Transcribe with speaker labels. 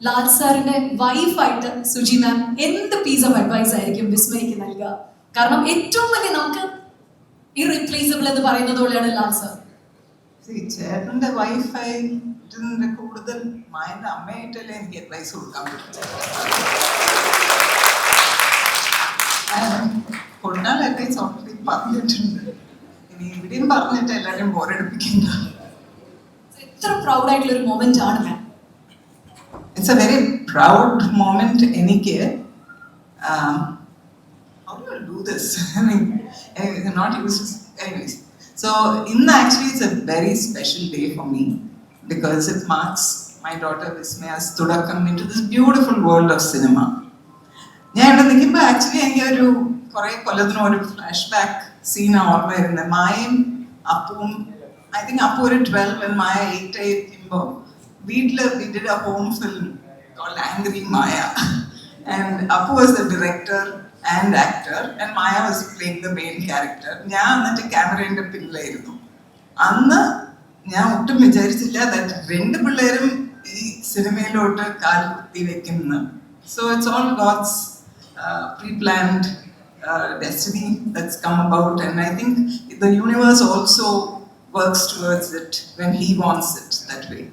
Speaker 1: ലാൽ സാറിന്റെ വൈഫായിട്ട് സുജി മാം എന്ത് piece of advice ആയിരിക്കും വിസ്മയ്ക്ക് നൽകുക? കാരണം ഏറ്റവും വലിയ നമുക്ക് ഇറീപ്ലേസബിൾ എന്ന് പറയുന്നത് പോലെയാണ് ലാൽ സാർ.
Speaker 2: ചേട്ടന്റെ വൈഫായിട്ട് കൂടുതൽ മായന്റെ അമ്മയായിട്ടല്ലേ എനിക്ക് അഡ്വൈസ് കൊടുക്കാൻ പറ്റും. കൊണ്ടാൽ അഡ്വൈസ് ഓൾറെഡി പറഞ്ഞിട്ടുണ്ട്. ഇനി ഇവിടെയും പറഞ്ഞിട്ട് എല്ലാവരും ബോറടിപ്പിക്കണ്ട.
Speaker 1: എത്ര പ്രൗഡ് ആയിട്ടുള്ള ഒരു മൊമെന്റ് ആണ് ma'am.
Speaker 2: It's a very proud moment എനിക്ക്. How do you do this? I mean, I'm not used to. Anyways, so actually it's a very special day for me because it marks my daughter Vismaya's തുടക്കം into this beautiful world of cinema. ഞാൻ ഇവിടെ നിൽക്കുമ്പോൾ actually എനിക്ക് ഒരു കുറേ കൊല്ലത്തിനും ഒരു flash back സീനാണ് ഓർമ്മ വരുന്നത്. മായയും അപ്പുവും, ഐ തിങ്ക് അപ്പു ഒരു 12 and മായ 8 ആയിരിക്കുമ്പോൾ വീട്ടില് we did a home film called Angry Maya and Appu was the director and actor and Maya was playing the main character. ഞാൻ എന്നിട്ട് ക്യാമറയുടെ പിന്നിലായിരുന്നു. അന്ന് ഞാൻ ഒട്ടും വിചാരിച്ചില്ല that രണ്ട് പിള്ളേരും ഈ സിനിമയിലോട്ട് കാൽ കുത്തി വെക്കുന്നു. So it's all God's pre-planned destiny that's come about, and I think the universe also works towards it when he wants it that way.